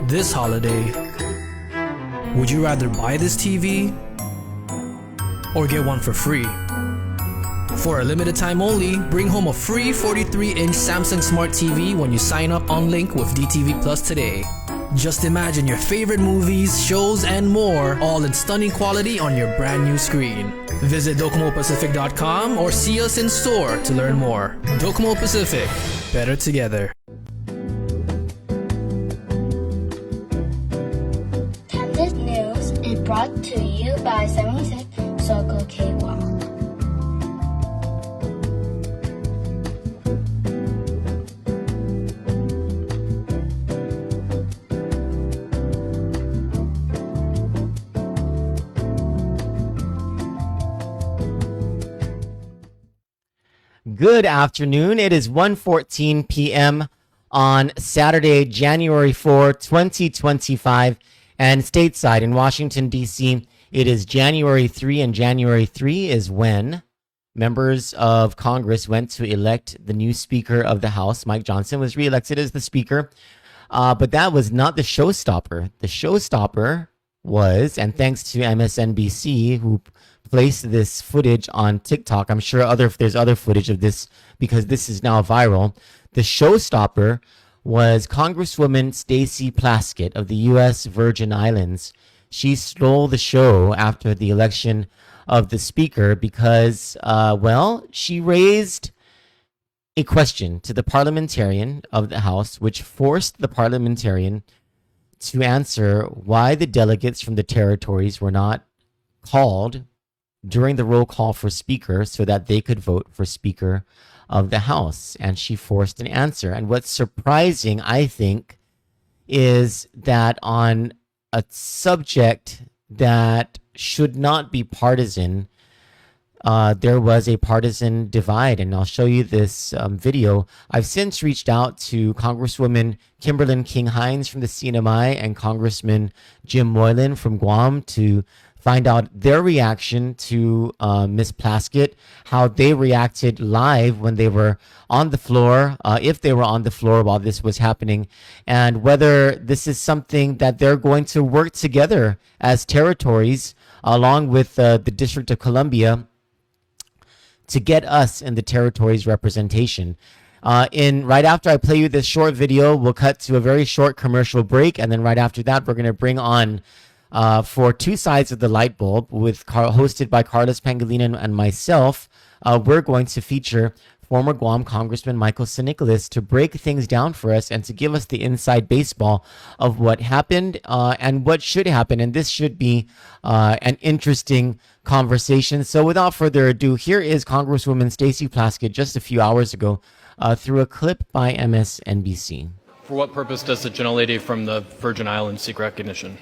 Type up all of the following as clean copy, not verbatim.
This holiday, would you rather buy this TV or get one for free? For a limited time only, bring home a free 43-inch Samsung Smart TV when you sign up on Link with DTV Plus today. Just imagine your favorite movies, shows, and more, all in stunning quality on your brand new screen. Visit DocomoPacific.com or see us in store to learn more. Docomo Pacific, better together. Kandit News is brought to you by 76 Circle K Guam. Good afternoon. It is 1:14 p.m. on Saturday, January 4, 2025, and stateside in Washington, D.C., it is January 3, and January 3 is when members of Congress went to elect the new Speaker of the House. Mike Johnson was reelected as the Speaker, but that was not the showstopper. The showstopper was, and thanks to MSNBC, who placed this footage on TikTok. I'm sure there's other footage of this because this is now viral. The showstopper was Congresswoman Stacey Plaskett of the U.S. Virgin Islands. She stole the show after the election of the Speaker because, she raised a question to the parliamentarian of the House, which forced the parliamentarian to answer why the delegates from the territories were not called during the roll call for Speaker so that they could vote for Speaker of the House. And she forced an answer. And what's surprising, I think, is that on a subject that should not be partisan, there was a partisan divide. And I'll show you this video. I've since reached out to Congresswoman Kimberlyn King-Hines from the CNMI and Congressman Jim Moylan from Guam to find out their reaction to Ms. Plaskett, how they reacted live when they were on the floor, if they were on the floor while this was happening, and whether this is something that they're going to work together as territories along with the District of Columbia to get us in the territories representation. Right after I play you this short video, we'll cut to a very short commercial break, and then right after that, we're going to bring on for Two Sides of the Lightbulb, hosted by Carlos Pangelinan and myself. We're going to feature former Guam Congressman Nicolas to break things down for us and to give us the inside baseball of what happened and what should happen. And this should be an interesting conversation. So without further ado, here is Congresswoman Stacey Plaskett just a few hours ago through a clip by MSNBC. For what purpose does the gentlelady from the Virgin Islands seek recognition?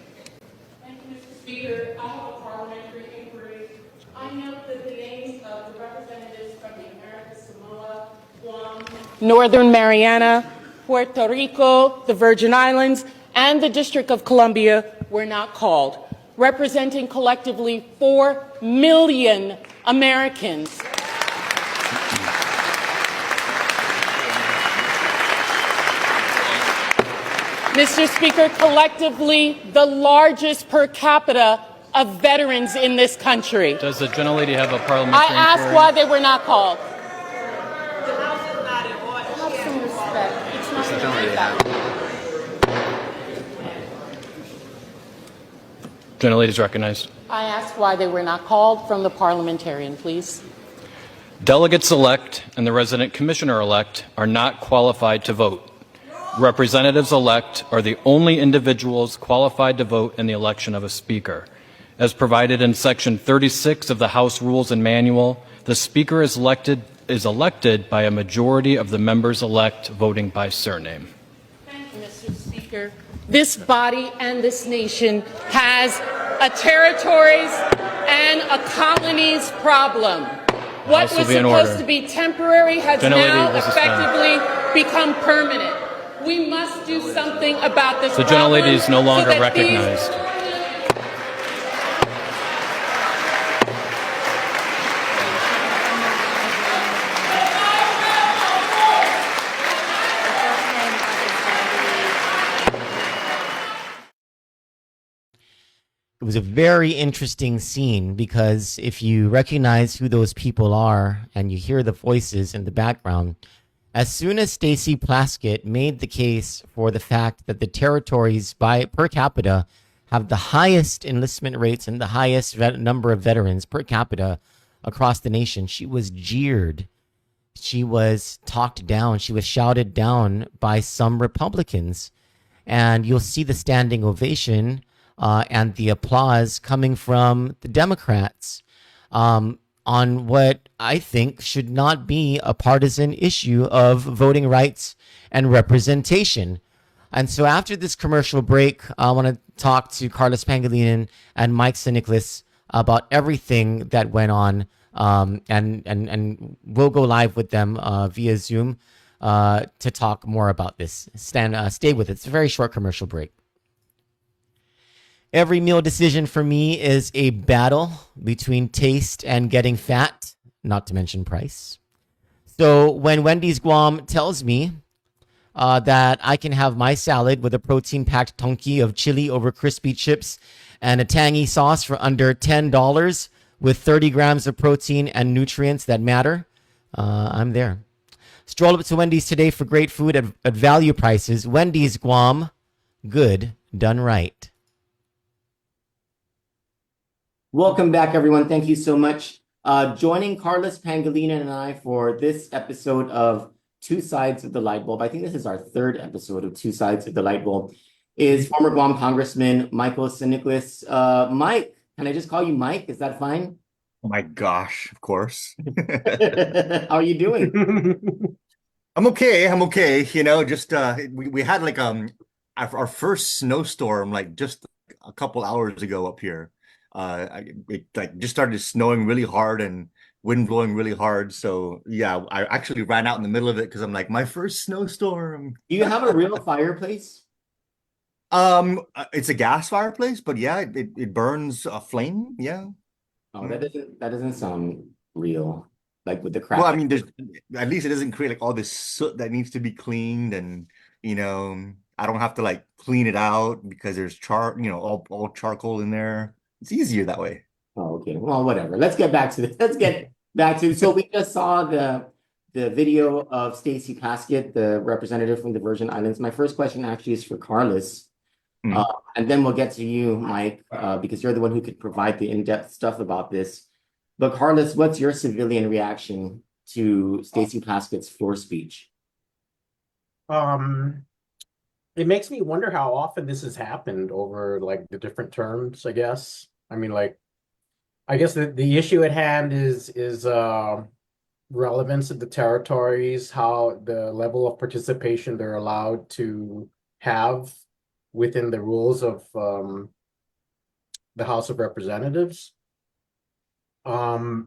Speaker, I have a parliamentary inquiry. I note that the names of the representatives from the Americas, Samoa, Guam, Northern Mariana, Puerto Rico, the Virgin Islands, and the District of Columbia were not called, representing collectively 4 million Americans. Mr. Speaker, collectively the largest per capita of veterans in this country. Does the gentlelady have a parliamentary I asked inquiry? why they were not called. The House is not in order. Have some respect. It's not Mr. gonna be that. Gentlelady is recognized. I asked why they were not called from the parliamentarian, please. Delegates-elect and the resident commissioner-elect are not qualified to vote. Representatives-elect are the only individuals qualified to vote in the election of a speaker. As provided in Section 36 of the House Rules and Manual, the speaker is elected by a majority of the members-elect voting by surname. Thank you, Mr. Speaker. This body and this nation has a territories and a colonies problem. What was supposed to be temporary has now effectively become permanent. We must do something about this problem. The gentlelady is no longer recognized. was a very interesting scene because if you recognize who those people are and you hear the voices in the background, as soon as Stacey Plaskett made the case for the fact that the territories by per capita have the highest enlistment rates and the highest number of veterans per capita across the nation, she was jeered. She was talked down. She was shouted down by some Republicans. And you'll see the standing ovation and the applause coming from the Democrats on what I think should not be a partisan issue of voting rights and representation. And so after this commercial break, I want to talk to Carlos Pangelinan and Mike Nicolas about everything that went on, and we'll go live with them via Zoom to talk more about this. Stay with it. It's a very short commercial break. Every meal decision for me is a battle between taste and getting fat, not to mention price. So when Wendy's Guam tells me that I can have my salad with a protein-packed tonki of chili over crispy chips and a tangy sauce for under $10 with 30 grams of protein and nutrients that matter, I'm there. Stroll up to Wendy's today for great food at value prices. Wendy's Guam, good done right. Welcome back, everyone. Thank you so much. Joining Carlos Pangelinan and I for this episode of Two Sides of the Lightbulb, I think this is our third episode of Two Sides of the Lightbulb, is former Guam Congressman Nicolas. Mike, can I just call you Mike? Is that fine? Oh my gosh, of course. How are you doing? I'm okay. I'm okay. You know, just we had like our first snowstorm like just a couple hours ago up here. It like just started snowing really hard and wind blowing really hard. So yeah, I actually ran out in the middle of it because I'm like, my first snowstorm. Do you have a real fireplace? It's a gas fireplace, but yeah, it burns a flame. Yeah. Oh, that doesn't sound real. Like with the crap. Well, I mean, at least it doesn't create like all this soot that needs to be cleaned, and you know, I don't have to like clean it out because there's all charcoal in there. It's easier that way. Oh, okay. Well, whatever. Let's get back to this. So we just saw the video of Stacey Plaskett, the representative from the Virgin Islands. My first question actually is for Carlos. And then we'll get to you, Mike, because you're the one who could provide the in-depth stuff about this. But Carlos, what's your civilian reaction to Stacey Plaskett's floor speech? It makes me wonder how often this has happened over like the different terms, I guess. I mean, like, I guess the issue at hand is relevance of the territories, how the level of participation they're allowed to have within the rules of the House of Representatives. My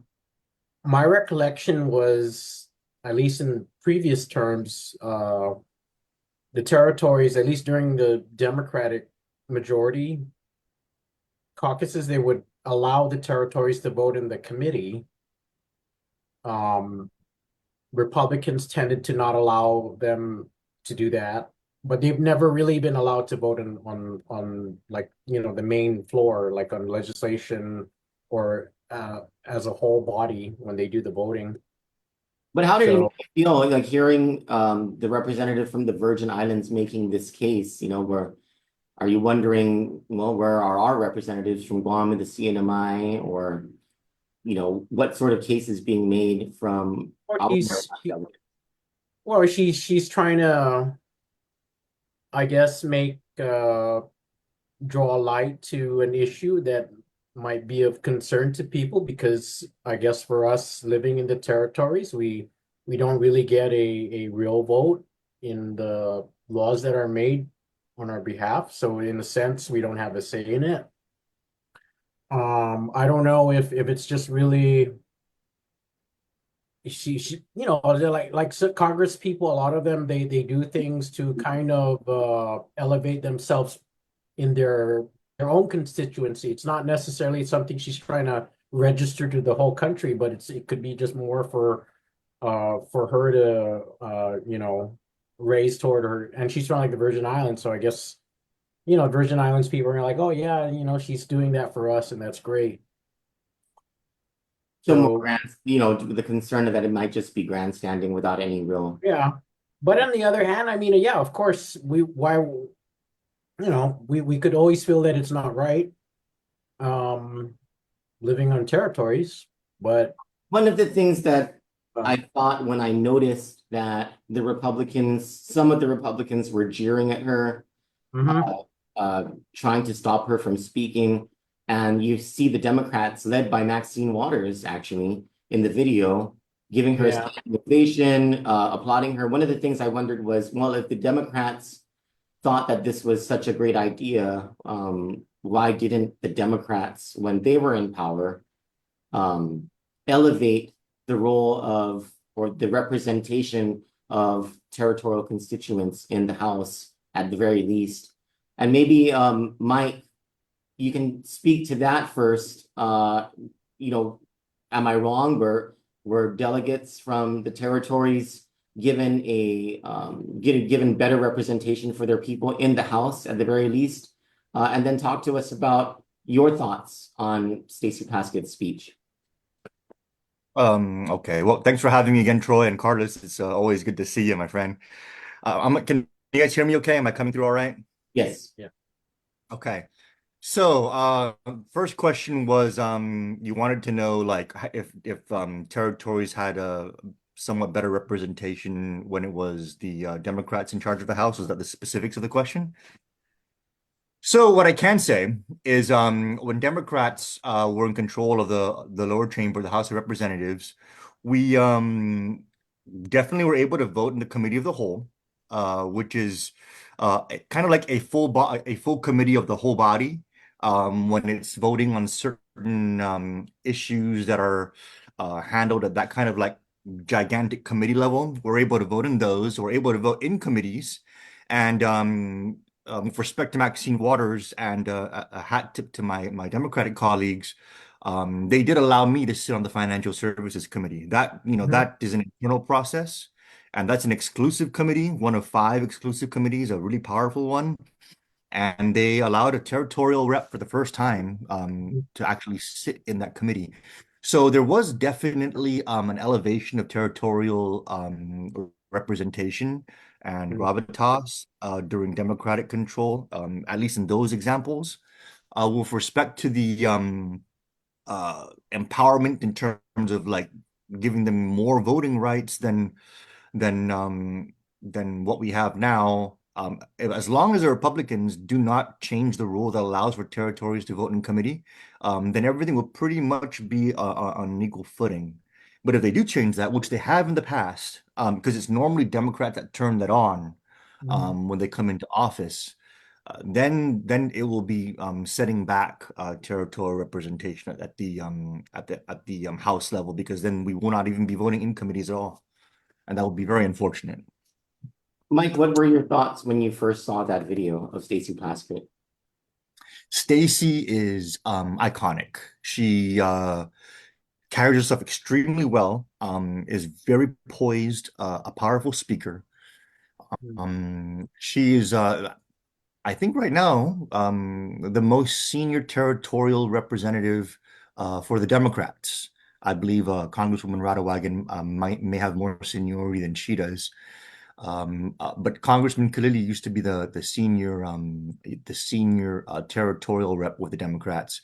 recollection was, at least in previous terms, the territories, at least during the Democratic majority caucuses, they would allow the territories to vote in the committee. Republicans tended to not allow them to do that, but they've never really been allowed to vote on like, you know, the main floor, like on legislation or as a whole body when they do the voting. But how did it make you feel like hearing the representative from the Virgin Islands making this case? You know, are you wondering, well, where are our representatives from Guam and the CNMI, or you know, what sort of case is being made from? She's trying to, I guess, draw light to an issue that might be of concern to people, because I guess for us living in the territories, we don't really get a real vote in the laws that are made on our behalf. So in a sense, we don't have a say in it. I don't know if it's just really she you know, they're like so Congress people, a lot of them they do things to kind of elevate themselves in their own constituency. It's not necessarily something she's trying to register to the whole country, but it could be just more for her to you know, raise toward her. And she's from like the Virgin Islands, so I guess Virgin Islands people are like, oh yeah, she's doing that for us, and that's great. So more So the concern that it might just be grandstanding without any real. yeah, but on the other hand, I mean, yeah, of course, we could always feel that it's not right, um, living on territories, but One of the things that uh, I thought when I noticed that some of the Republicans were jeering at her, mhm, uh, trying to stop her from speaking. And you see the Democrats, led by Maxine Waters, actually, in the video, giving her a yeah, standing ovation, applauding her. One of the things I wondered was, well, if the Democrats thought that this was such a great idea, why didn't the Democrats, when they were in power, um, elevate the role of or the representation of territorial constituents in the House at the very least? And maybe Mike, you can speak to that first. You know, am I wrong? Were delegates from the territories given better representation for their people in the House at the very least? And then talk to us about your thoughts on Stacey Paskett's speech. Okay. Well, thanks for having me again, Troy and Carlos. It's always good to see you, my friend. Can you guys hear me okay? Am I coming through all right? Yes. yeah. Okay. So, first question was, you wanted to know like if territories had a somewhat better representation when it was the Democrats in charge of the House. Was that the specifics of the question? So what I can say is when Democrats were in control of the lower chamber, the House of Representatives, we definitely were able to vote in the committee of the whole, which is kind of like a full committee of the whole body when it's voting on certain issues that are handled at that kind of like gigantic committee level. We're able to vote in those. We're able to vote in committees. And with respect to Maxine Waters and a hat tip to my Democratic colleagues, they did allow me to sit on the Financial Services Committee. Mhm. That is an internal process, and that's an exclusive committee, one of five exclusive committees, a really powerful one. And they allowed a territorial rep for the first time to actually sit in that committee. So there was definitely an elevation of territorial representation and Mhm. gravitas during Democratic control, at least in those examples. With respect to the empowerment in terms of like giving them more voting rights than than what we have now. As long as the Republicans do not change the rule that allows for territories to vote in committee, then everything will pretty much be on an equal footing. But if they do change that, which they have in the past, because it's normally Democrats that turn that on Mhm. when they come into office, then it will be setting back territorial representation at the House level, because then we will not even be voting in committees at all, and that would be very unfortunate. Mike, what were your thoughts when you first saw that video of Stacey Plaskett? Stacey is iconic. She carries herself extremely well, is very poised, a powerful speaker. She is I think right now the most senior territorial representative for the Democrats. I believe Congresswoman Radewagen may have more seniority than she does. But Congressman Khalili used to be the senior territorial rep with the Democrats.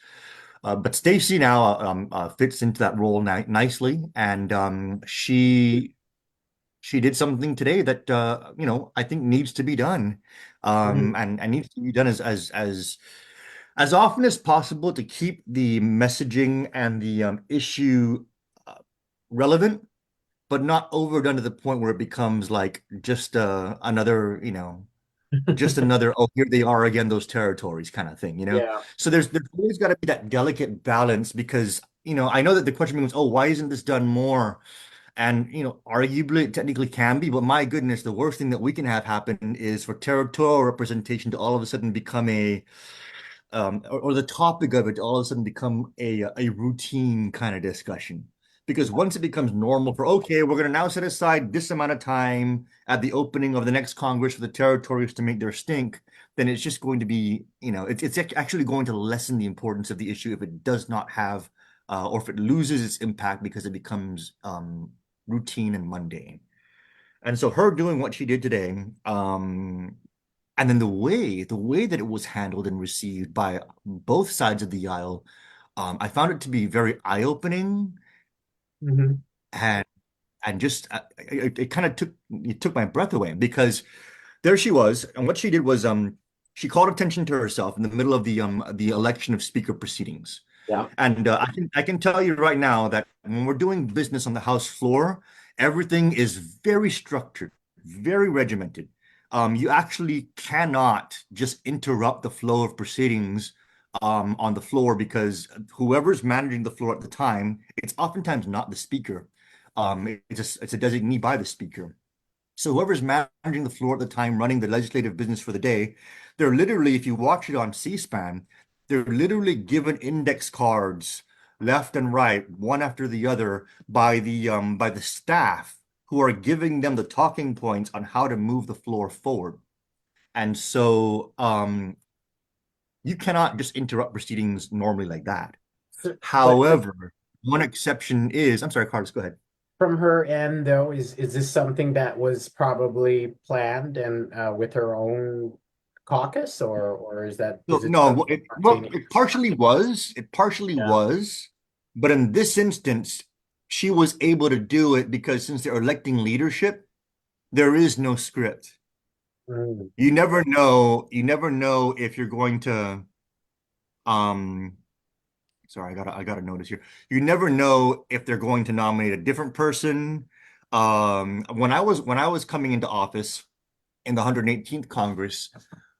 But Stacey now fits into that role nicely, and she did something today that I think needs to be done, Mhm. and needs to be done as often as possible to keep the messaging and the issue uh, relevant, but not overdone to the point where it becomes like just another, just another, oh, here they are again, those territories kind of thing, you know? Yeah. So there's always got to be that delicate balance because, I know that the question becomes, oh, why isn't this done more? And, arguably it technically can be, but my goodness, the worst thing that we can have happen is for territorial representation to all of a sudden become or the topic of it to all of a sudden become a routine kind of discussion. Because once it becomes normal for, okay, we're going to now set aside this amount of time at the opening of the next Congress for the territories to make their stink, then it's just going to be, it's actually going to lessen the importance of the issue if it does not have, or if it loses its impact because it becomes routine and mundane. And so her doing what she did today, and then the way that it was handled and received by both sides of the aisle, I found it to be very eye-opening Mhm. and just it kind of took my breath away because there she was, and what she did was she called attention to herself in the middle of the election of speaker proceedings. Yeah. And I can tell you right now that when we're doing business on the House floor, everything is very structured, very regimented. You actually cannot just interrupt the flow of proceedings on the floor because whoever's managing the floor at the time, it's oftentimes not the speaker. It's a designee by the speaker. So whoever's managing the floor at the time, running the legislative business for the day, they're literally, if you watch it on C-SPAN, they're literally given index cards left and right, one after the other, by the staff who are giving them the talking points on how to move the floor forward. And so you cannot just interrupt proceedings normally like that. But However, one exception is, I'm sorry, Carlos, go ahead. from her end, though, is this something that was probably planned and with her own caucus, or is No, it no, something well, spontaneous? it partially was. It partially Yeah. was. But in this instance, she was able to do it because since they're electing leadership, there is no script. Mm. You never know if you're going to um sorry, I gotta notice here. You never know if they're going to nominate a different person. When I was coming into office in the 118th Congress,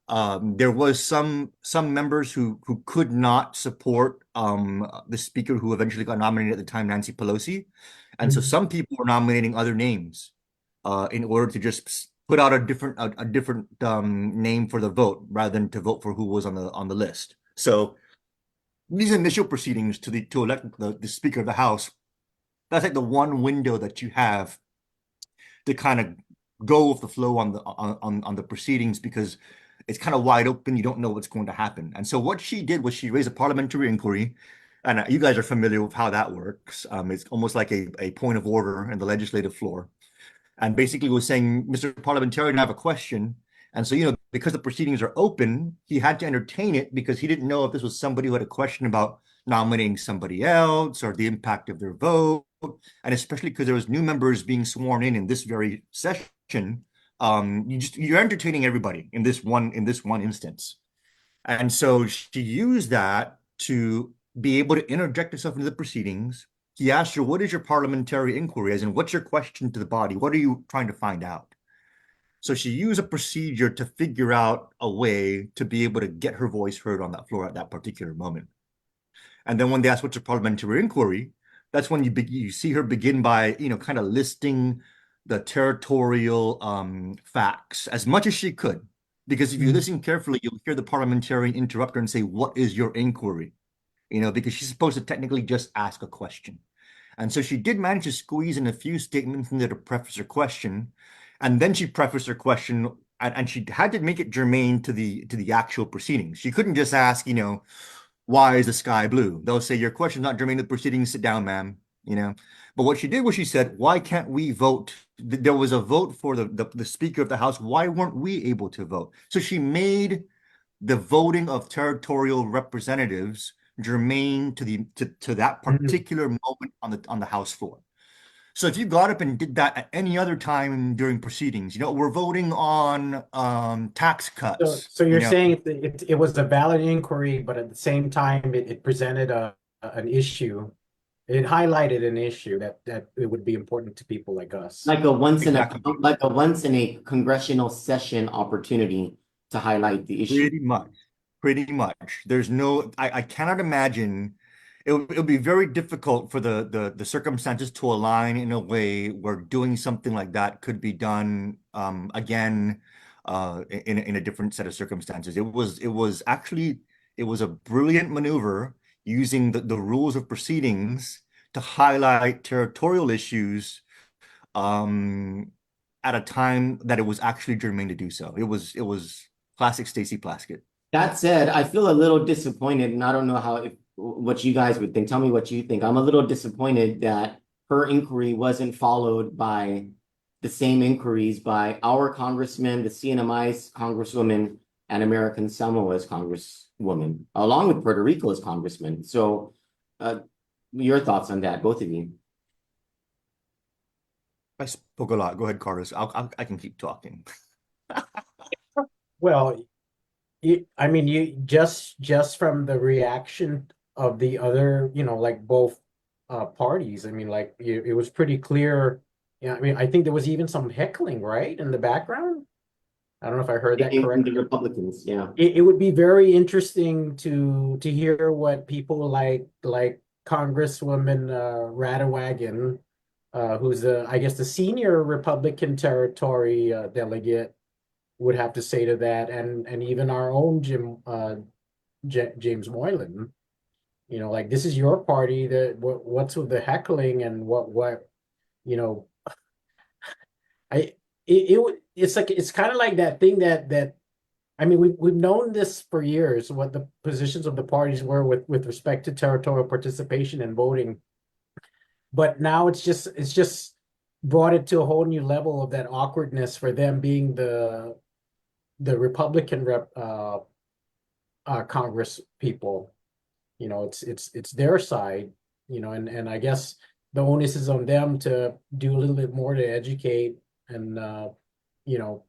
there was some members who could not support the speaker who eventually got nominated at the time, Nancy Pelosi, and so Mhm. some people were nominating other names in order to just put out a different name for the vote rather than to vote for who was on the list. So these initial proceedings to elect the Speaker of the House, that's like the one window that you have to kind of go with the flow on the proceedings because it's kind of wide open. You don't know what's going to happen. And so what she did was she raised a parliamentary inquiry, and you guys are familiar with how that works. It's almost like a point of order in the legislative floor, and basically was saying, Mr. Parliamentarian, I have a question. And so, because the proceedings are open, he had to entertain it because he didn't know if this was somebody who had a question about nominating somebody else or the impact of their vote. And especially because there was new members being sworn in this very session, you're entertaining everybody in this one instance. And so she used that to be able to interject herself into the proceedings. He asked her, what is your parliamentary inquiry? As in, what's your question to the body? What are you trying to find out? So she used a procedure to figure out a way to be able to get her voice heard on that floor at that particular moment. And then when they asked what's your parliamentary inquiry, that's when you see her begin by, kind of listing the territorial facts as much as she could. Because if you Mhm. listen carefully, you'll hear the parliamentarian interrupt her and say, what is your inquiry? Because she's supposed to technically just ask a question. And so she did manage to squeeze in a few statements in there to preface her question. And then she prefaced her question and she had to make it germane to the actual proceedings. She couldn't just ask, why is the sky blue? They'll say, your question's not germane to the proceedings, sit down, ma'am. But what she did was she said, why can't we vote? There was a vote for the Speaker of the House. Why weren't we able to vote? So she made the voting of territorial representatives germane to that Mhm. particular moment on the House floor. So if you got up and did that at any other time during proceedings, we're voting on tax So, cuts, so you're saying it was a valid inquiry, but at the same time, it presented an issue. It highlighted an issue that it would be important to people like us. Like a once in a exactly, like a once in a congressional session opportunity to highlight the issue. pretty much, pretty much. I cannot imagine. It would be very difficult for the circumstances to align in a way where doing something like that could be done again in a different set of circumstances. It was a brilliant maneuver using the rules of proceedings to highlight territorial issues um, at a time that it was actually germane to do so. It was classic Stacey Plaskett. That said, I feel a little disappointed, and I don't know what you guys would think. Tell me what you think. I'm a little disappointed that her inquiry wasn't followed by the same inquiries by our congressman, the CNMI's congresswoman, and American Samoa's congresswoman, along with Puerto Rico's congressman. So, your thoughts on that, both of you? I spoke a lot. Go ahead, Carlos. I can keep talking. Well, I mean, you just from the reaction of the other, like both parties. I mean, like it was pretty clear. Yeah, I mean, I think there was even some heckling, right, in the background. I don't know if I heard It that came from correctly. the Republicans, yeah. It would be very interesting to hear what people like Congresswoman Radawagan, who's I guess the senior Republican territory delegate, would have to say to that, and even our own James Moylan. Like this is your party. What's with the heckling and what you know I it's like it's kind of like that thing that I mean, we've known this for years, what the positions of the parties were with respect to territorial participation and voting, but now it's just brought it to a whole new level of that awkwardness for them being the Republican Congress people. It's their side, and I guess the onus is on them to do a little bit more to educate and you know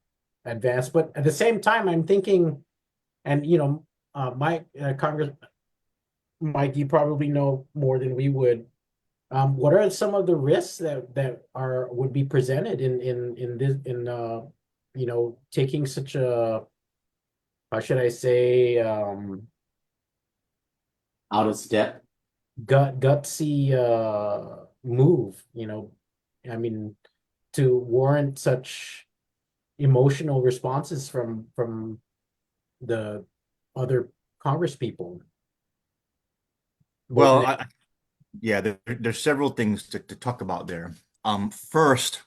advance. But at the same time, I'm thinking, and Mike, Congress, Mike, you probably know more than we would. What are some of the risks that would be presented in this taking such a, how should I say, Out of step. gutsy move, I mean, to warrant such emotional responses from the other Congress people, both Well, in yeah, there's several things to talk about there. First,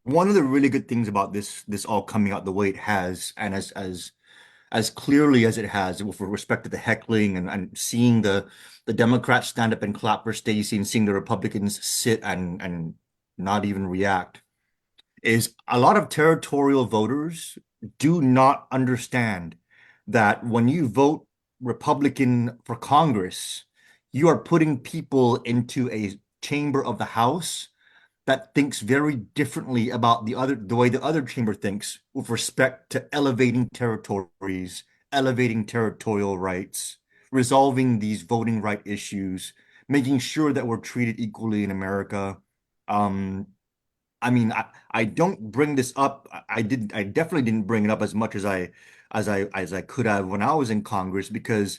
one of the really good things about this all coming out the way it has, and as clearly as it has with respect to the heckling and seeing the Democrats stand up and clap for Stacey and seeing the Republicans sit and not even react, is a lot of territorial voters do not understand that when you vote Republican for Congress, you are putting people into a chamber of the House that thinks very differently about the way the other chamber thinks with respect to elevating territories, elevating territorial rights, resolving these voting right issues, making sure that we're treated equally in America. Um, I mean, I don't bring this up. I definitely didn't bring it up as much as I could have when I was in Congress because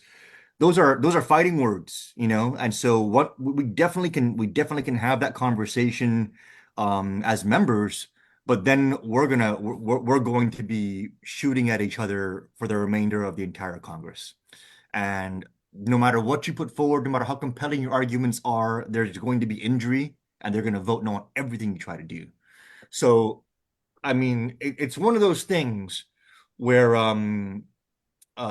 those are fighting words, And so what we definitely can have that conversation as members, but then we're going to be shooting at each other for the remainder of the entire Congress. And no matter what you put forward, no matter how compelling your arguments are, there's going to be injury, and they're going to vote no on everything you try to do. So, I mean, it's one of those things where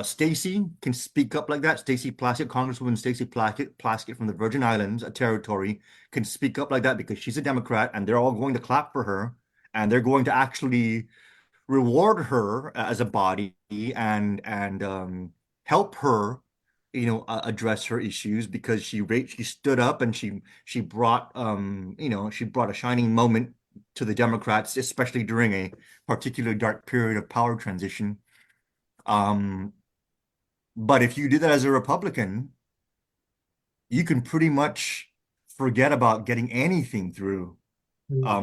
Stacey can speak up like that. Stacey Plaskett, Congresswoman Stacey Plaskett from the Virgin Islands, a territory, can speak up like that because she's a Democrat, and they're all going to clap for her, and they're going to actually reward her as a body and help her, address her issues because she stood up and she brought she brought a shining moment to the Democrats, especially during a particularly dark period of power transition. Um, but if you do that as a Republican, you can pretty much forget about getting anything through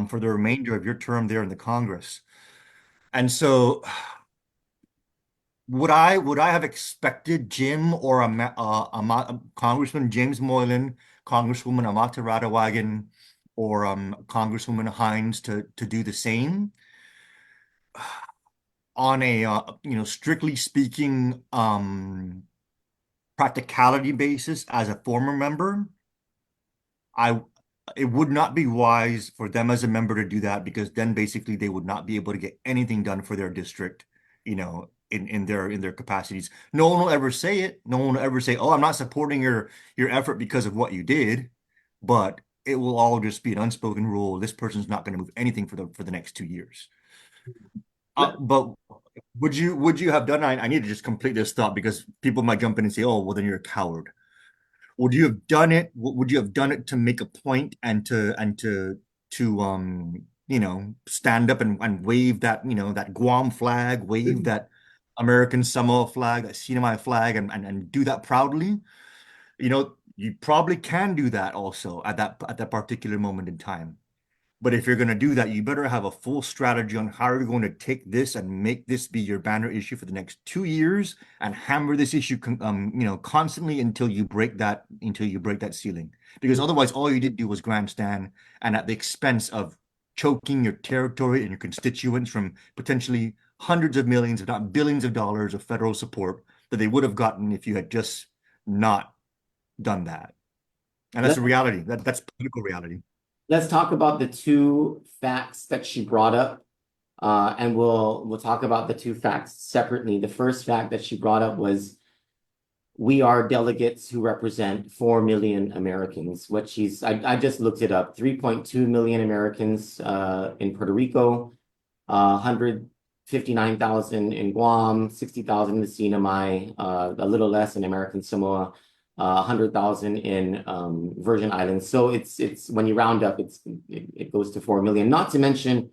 for the remainder of your term there in the Congress. And so would I have expected Jim or Congressman James Moylan, Congresswoman Amata Radawagan, or Congresswoman Hines to do the same on a strictly speaking practicality basis as a former member? I it would not be wise for them as a member to do that, because then basically they would not be able to get anything done for their district, in their capacities. No one will ever say it. No one will ever say, "Oh, I'm not supporting your effort because of what you did," but it will all just be an unspoken rule. This person's not going to move anything for the next 2 years. But would you have done? I need to just complete this thought, because people might jump in and say, "Oh, well, then you're a coward." Would you have done it? Would you have done it to make a point and to stand up and wave that Guam flag, wave that American Samoa flag, that CNMI flag, and do that proudly? You probably can do that also at that particular moment in time. But if you're going to do that, you better have a full strategy on how you're going to take this and make this be your banner issue for the next 2 years, and hammer this issue, constantly until you break that ceiling. Because otherwise, all you did do was grandstand, and at the expense of choking your territory and your constituents from potentially hundreds of millions, if not billions of dollars of federal support that they would have gotten if you had just not done that. And that's Let, the reality. That's political reality. let's talk about the two facts that she brought up, and we'll talk about the two facts separately. The first fact that she brought up was we are delegates who represent 4 million Americans. I just looked it up, 3.2 million Americans in Puerto Rico, 159,000 in Guam, 60,000 in the CNMI, a little less in American Samoa, 100,000 in Virgin Islands. So it's when you round up, it goes to 4 million. Not to mention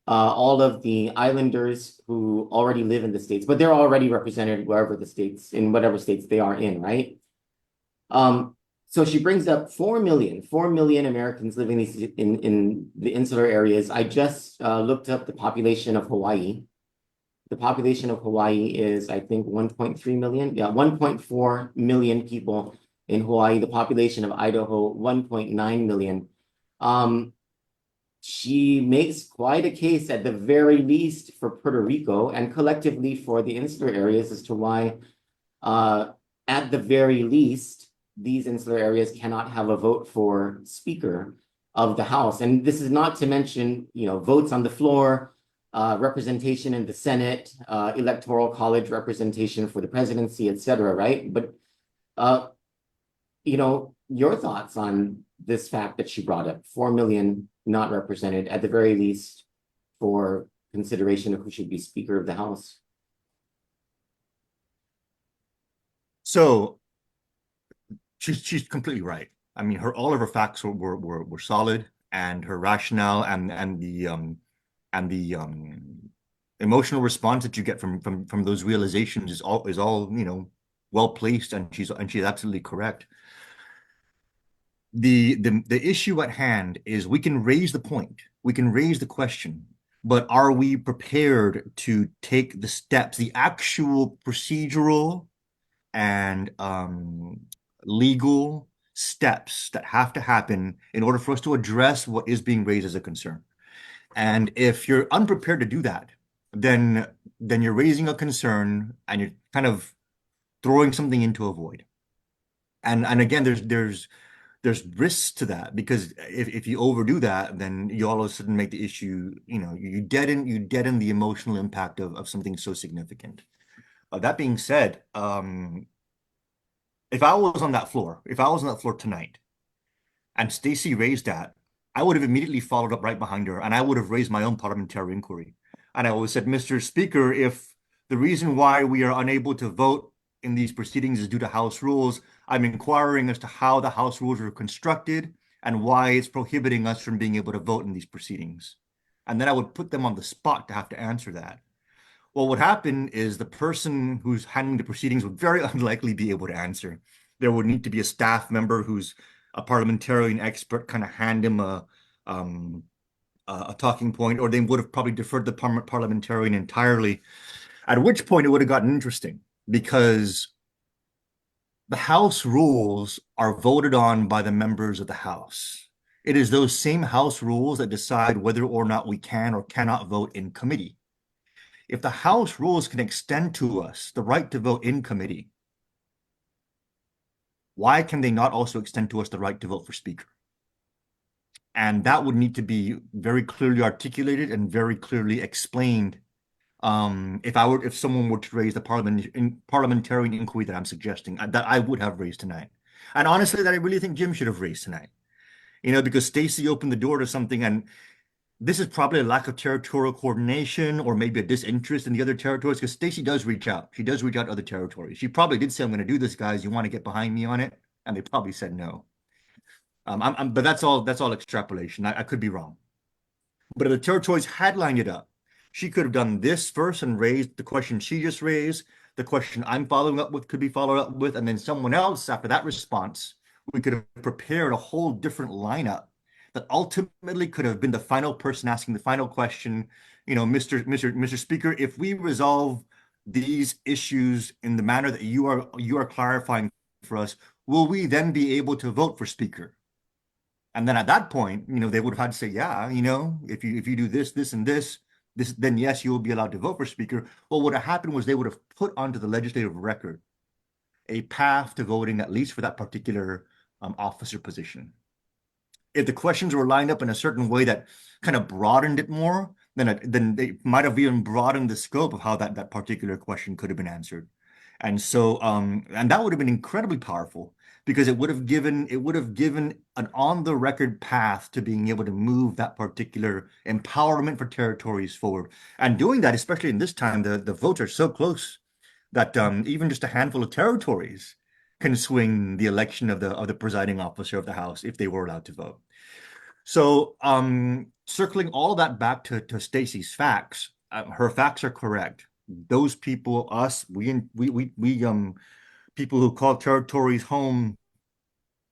all of the islanders who already live in the states, but they're already represented in whatever states they are in, right? So she brings up 4 million Americans living in the insular areas. I just looked up the population of Hawaii. The population of Hawaii is, I think, 1.3 million. Yeah, 1.4 million people in Hawaii. The population of Idaho, 1.9 million. She makes quite a case, at the very least, for Puerto Rico and collectively for the insular areas, as to why, at the very least, these insular areas cannot have a vote for Speaker of the House. And this is not to mention, votes on the floor, representation in the Senate, electoral college representation for the presidency, etc., right? But, your thoughts on this fact that she brought up, 4 million not represented, at the very least, for consideration of who should be Speaker of the House. So she's completely right. I mean, all of her facts were solid, and her rationale and the emotional response that you get from those realizations is all well placed, and she's absolutely correct. The issue at hand is, we can raise the point, we can raise the question, but are we prepared to take the steps, the actual procedural and legal steps that have to happen in order for us to address what is being raised as a concern? And if you're unprepared to do that, then you're raising a concern, and you're kind of throwing something into a void. And again, there's risks to that, because if you overdo that, then you all of a sudden make the issue, you deaden the emotional impact of something so significant. That being said, if I was on that floor tonight, and Stacey raised that, I would have immediately followed up right behind her, and I would have raised my own parliamentary inquiry. And I would have said, "Mr. Speaker, if the reason why we are unable to vote in these proceedings is due to House rules, I'm inquiring as to how the House rules are constructed and why it's prohibiting us from being able to vote in these proceedings." And then I would put them on the spot to have to answer that. Well, what happened is, the person who's handling the proceedings would very unlikely be able to answer. There would need to be a staff member who's a parliamentarian expert kind of hand him a talking point, or they would have probably deferred the parliamentarian entirely, at which point it would have gotten interesting, because the House rules are voted on by the members of the House. It is those same House rules that decide whether or not we can or cannot vote in committee. If the House rules can extend to us the right to vote in committee, why can they not also extend to us the right to vote for Speaker? And that would need to be very clearly articulated and very clearly explained. If someone were to raise the parliamentarian inquiry that I'm suggesting, that I would have raised tonight, and honestly, that I really think Jim should have raised tonight, because Stacey opened the door to something, and this is probably a lack of territorial coordination or maybe a disinterest in the other territories, because Stacey does reach out. She does reach out to other territories. She probably did say, "I'm going to do this, guys. You want to get behind me on it?" And they probably said no. But that's all extrapolation. I could be wrong. But if the territories had lined it up, she could have done this first and raised the question she just raised. The question I'm following up with could be followed up with, and then someone else after that response, we could have prepared a whole different lineup that ultimately could have been the final person asking the final question. Mr. Speaker, if we resolve these issues in the manner that you are clarifying for us, will we then be able to vote for Speaker? And then at that point, they would have had to say, yeah, if you do this, this, and this, then yes, you will be allowed to vote for Speaker. Well, what would have happened was they would have put onto the legislative record a path to voting, at least for that particular officer position. If the questions were lined up in a certain way that kind of broadened it more, then they might have even broadened the scope of how that particular question could have been answered. And so, and that would have been incredibly powerful, because it would have given an on-the-record path to being able to move that particular empowerment for territories forward. And doing that, especially in this time, the votes are so close that even just a handful of territories can swing the election of the presiding officer of the House if they were allowed to vote. So circling all of that back to Stacey's facts, her facts are correct. Those people, us, we people who call territories home,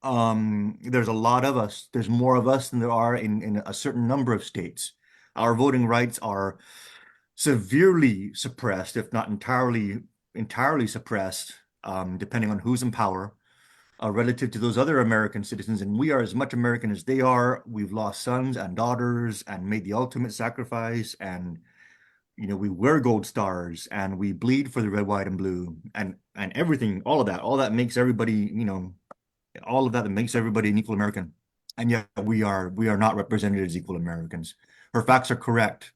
there's a lot of us. There's more of us than there are in a certain number of states. Our voting rights are severely suppressed, if not entirely suppressed, depending on who's in power, relative to those other American citizens. And we are as much American as they are. We've lost sons and daughters and made the ultimate sacrifice. And we wear gold stars and we bleed for the red, white, and blue, and everything, all of that makes everybody, all of that makes everybody an equal American. And yet we are not represented as equal Americans. Her facts are correct.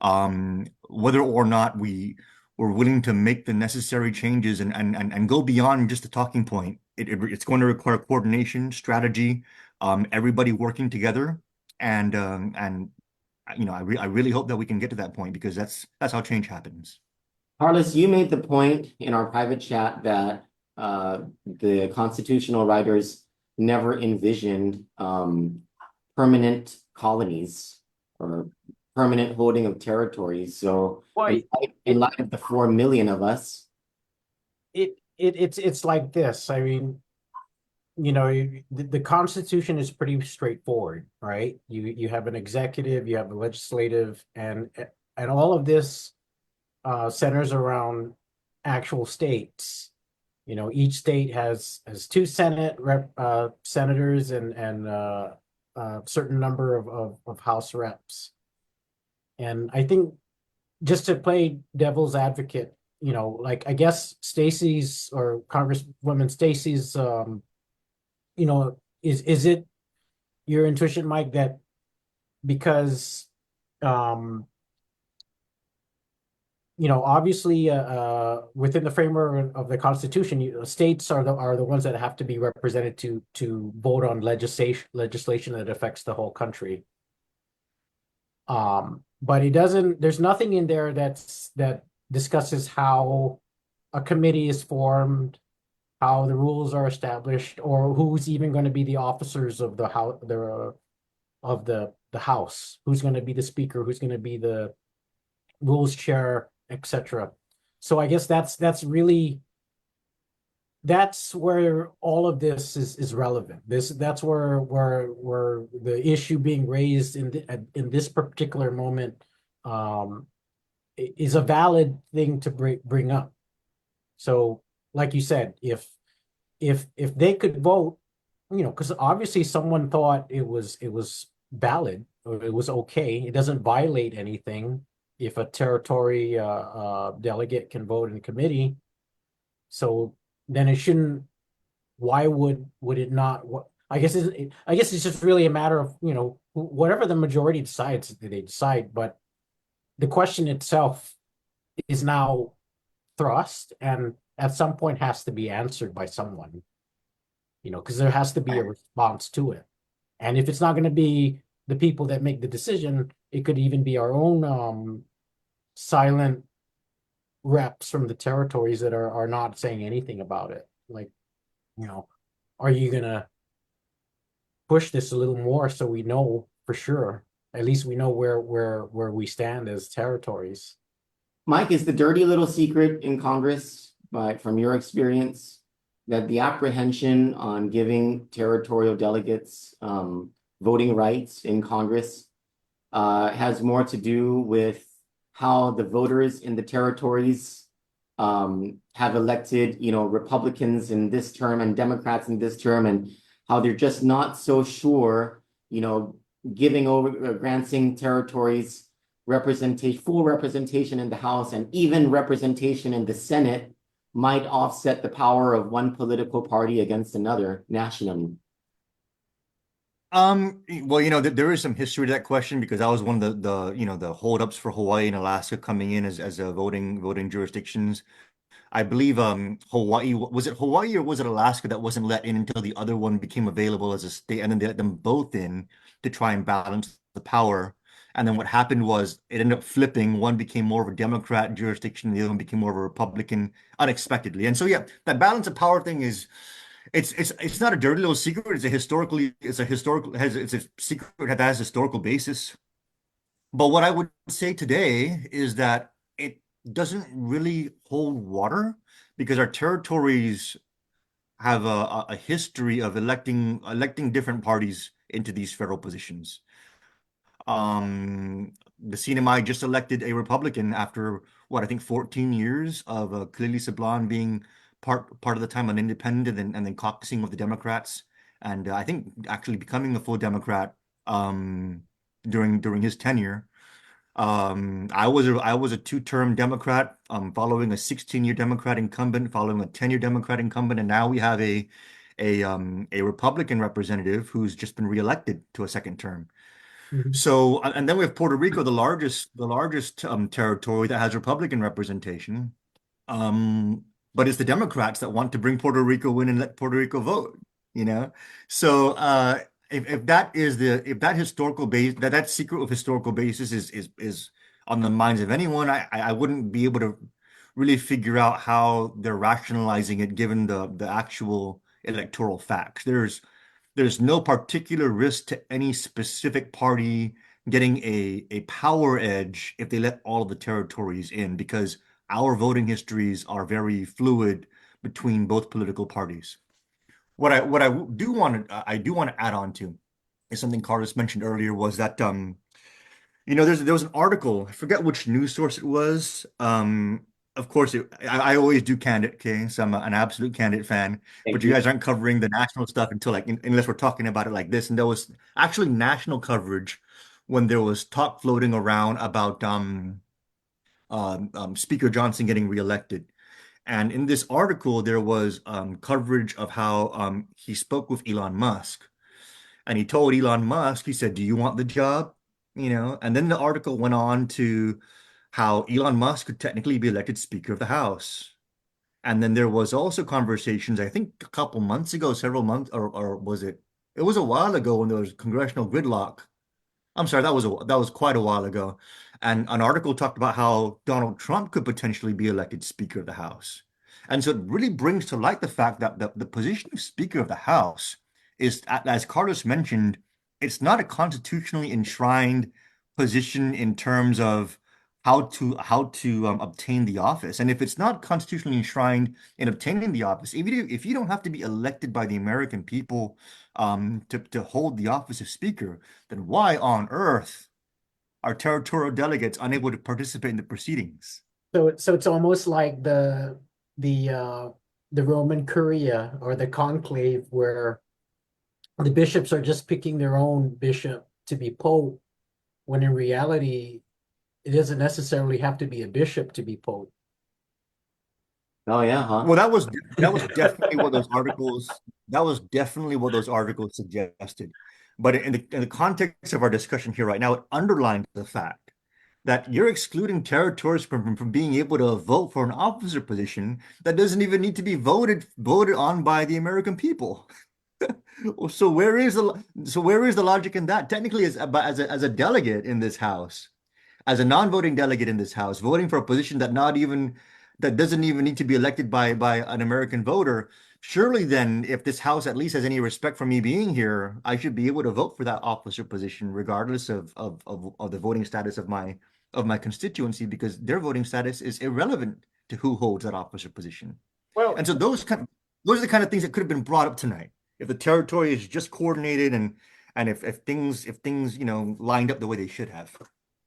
Whether or not we're willing to make the necessary changes and go beyond just a talking point, it's going to require coordination, strategy, everybody working together, and I really hope that we can get to that point, because that's how change happens. Carlos, you made the point in our private chat that the constitutional writers never envisioned permanent colonies or permanent holding of territories. So in light of the 4 million of us, it's like this. I mean, the Constitution is pretty straightforward, right? You have an executive, you have a legislative, and all of this centers around actual states. Each state has 2 senators and a certain number of House reps. And I think, just to play devil's advocate, like, I guess Stacey's, or Congresswoman Stacey's, is it your intuition, Mike, that because obviously within the framework of the Constitution, states are the ones that have to be represented to vote on legislation that affects the whole country. But there's nothing in there that discusses how a committee is formed, how the rules are established, or who's even going to be the officers of the House, who's going to be the Speaker, who's going to be the rules chair, etc. So I guess that's where all of this is relevant. That's where the issue being raised in this particular moment is a valid thing to bring up. So, like you said, if they could vote, because obviously someone thought it was valid, or it was okay, it doesn't violate anything if a territory delegate can vote in committee. So then it shouldn't. Why would it not? I guess it's just really a matter of whatever the majority decides, they decide. But the question itself is now thrust, and at some point has to be answered by someone. Because there has to be a response to it. And if it's not going to be the people that make the decision, it could even be our own silent reps from the territories that are not saying anything about it. Like, are you gonna push this a little more so we know for sure? At least we know where we stand as territories. Mike, is the dirty little secret in Congress, but from your experience, that the apprehension on giving territorial delegates voting rights in Congress has more to do with how the voters in the territories have elected, Republicans in this term and Democrats in this term, and how they're just not so sure, granting territories full representation in the House and even representation in the Senate might offset the power of one political party against another nationally. Well, there is some history to that question because that was one of the holdups for Hawaii and Alaska coming in as voting jurisdictions. I believe Hawaii was it Hawaii or was it Alaska that wasn't let in until the other one became available as a state, and then they let them both in to try and balance the power. And then what happened was it ended up flipping. One became more of a Democrat jurisdiction, the other one became more of a Republican unexpectedly. And so yeah, that balance of power thing is it's not a dirty little secret. It's a secret that has historical basis. But what I would say today is that it doesn't really hold water because our territories have a history of electing different parties into these federal positions. The CNMI just elected a Republican after what I think 14 years of clearly Sablan being part of the time an independent and then caucusing with the Democrats, and I think actually becoming a full Democrat during his tenure. I was a two-term Democrat, following a 16-year Democrat incumbent, following a 10-year Democrat incumbent, and now we have a Republican representative who's just been reelected to a second term. So, and then we have Puerto Rico, the largest territory that has Republican representation. But it's the Democrats that want to bring Puerto Rico in and let Puerto Rico vote, So if that historical base, that secret of historical basis is on the minds of anyone, I wouldn't be able to really figure out how they're rationalizing it given the actual electoral facts. There's no particular risk to any specific party getting a power edge if they let all of the territories in, because our voting histories are very fluid between both political parties. What I do want to add on to is something Carlos mentioned earlier, was that there was an article, I forget which news source it was. Of course, I always do Kandit, okay? So I'm an absolute Kandit fan. But you guys aren't covering the national stuff until unless we're talking about it like this. And there was actually national coverage when there was talk floating around about Speaker Johnson getting reelected. And in this article, there was coverage of how he spoke with Elon Musk. And he told Elon Musk, he said, "Do you want the job?" And then the article went on to how Elon Musk could technically be elected Speaker of the House. And then there was also conversations, I think a couple months ago, several months, or was it? It was a while ago when there was congressional gridlock. I'm sorry, that was quite a while ago. And an article talked about how Donald Trump could potentially be elected Speaker of the House. And so it really brings to light the fact that the position of Speaker of the House is, as Carlos mentioned, it's not a constitutionally enshrined position in terms of how to obtain the office. And if it's not constitutionally enshrined in obtaining the office, if you don't have to be elected by the American people to hold the office of Speaker, then why on earth are territorial delegates unable to participate in the proceedings? So it's almost like the Roman Curia or the conclave, where the bishops are just picking their own bishop to be pope, when in reality it doesn't necessarily have to be a bishop to be pope. Oh yeah, huh? Well, that was definitely what those articles suggested. But in the context of our discussion here right now, it underlines the fact that you're excluding territories from being able to vote for an officer position that doesn't even need to be voted on by the American people. So where is the logic in that? Technically, as a delegate in this house, as a non-voting delegate in this house, voting for a position that doesn't even need to be elected by an American voter, surely then, if this house at least has any respect for me being here, I should be able to vote for that officer position, regardless of the voting status of my constituency, because their voting status is irrelevant to who holds that officer position. Well, And so those are the kind of things that could have been brought up tonight if the territory is just coordinated and if things lined up the way they should have.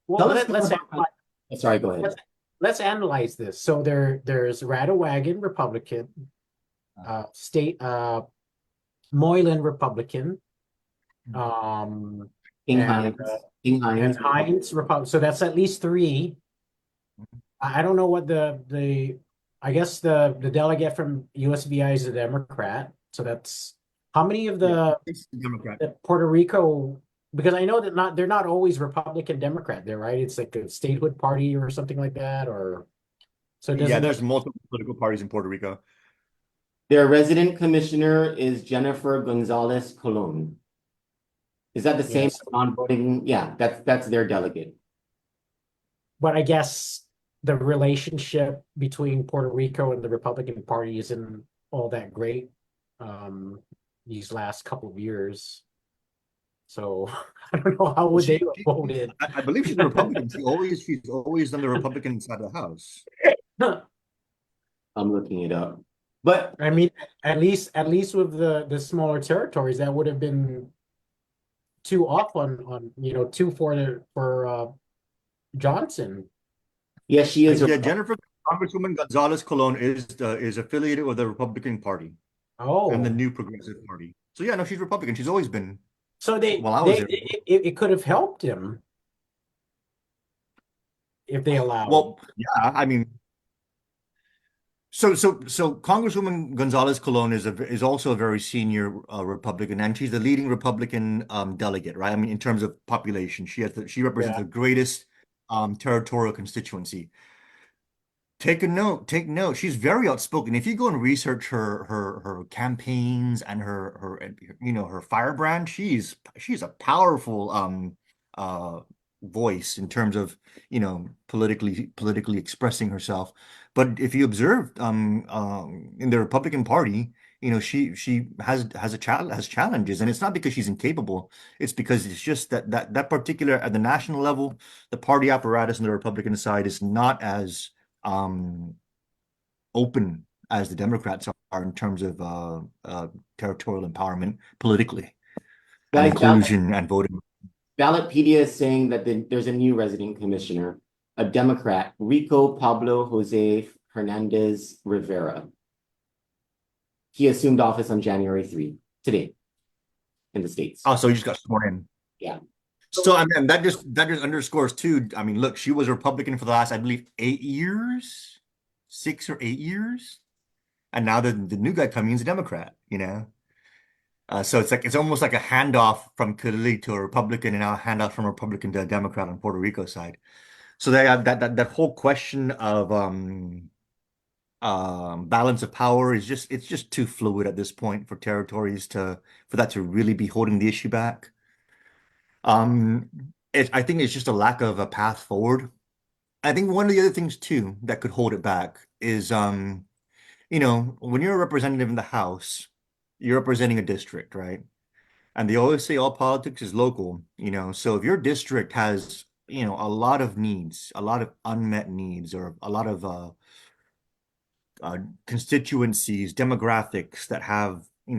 well, Let's let's sorry, go ahead. let's analyze this. So there's Radawagan, Republican, Moylan, Republican, King and, Hines. and Hines, Republican. So that's at least three. I don't know what I guess the delegate from USVI is a Democrat. So that's how many of the Democrat. Puerto Rico, because I know that they're not always Republican Democrat there, right? It's like a statehood party or something like that, or so. Yeah, there's multiple political parties in Puerto Rico. Their resident commissioner is Jennifer Gonzalez Colon. Is that the same Yes. non-voting? Yeah, that's their delegate. But I guess the relationship between Puerto Rico and the Republican Party isn't all that great these last couple of years. So I don't know how would they have voted. I believe she's a Republican. She's always on the Republican side of the house. I'm looking it up. But I mean, at least with the smaller territories, that would have been two off on two for Johnson. yeah, she is. Yeah, Congresswoman Gonzalez Colon is affiliated with the Republican Party and the New Progressive Party. So yeah, no, she's Republican. She's always been. So it could have helped him if they allowed. Well, yeah, I mean, so Congresswoman Gonzalez Colon is also a very senior Republican, and she's the leading Republican delegate, right? I mean, in terms of population, she represents the greatest territorial constituency. Take note. She's very outspoken. If you go and research her campaigns and her firebrand, she's a powerful voice in terms of politically expressing herself. But if you observe in the Republican Party, she has challenges, and it's not because she's incapable. It's because it's just that particular at the national level, the party apparatus on the Republican side is not as open as the Democrats are in terms of territorial empowerment politically, and inclusion and voting. Ballotpedia is saying that there's a new resident commissioner, a Democrat, Rico Pablo Jose Hernandez Rivera. He assumed office on January 3, today, in the States. Oh, so he just got sworn in. Yeah. So I mean, that just underscores too. I mean, look, she was a Republican for the last, I believe, 8 years, 6 or 8 years, and now the new guy coming in is a Democrat. So it's almost like a handoff from Kandit to a Republican, and now a handoff from a Republican to a Democrat on Puerto Rico side. So they have that whole question of balance of power it's just too fluid at this point for territories for that to really be holding the issue back. I think it's just a lack of a path forward. I think one of the other things too that could hold it back is when you're a representative in the House, you're representing a district, right? And they always say all politics is local, so if your district has a lot of needs, a lot of unmet needs, or a lot of constituencies, demographics that have need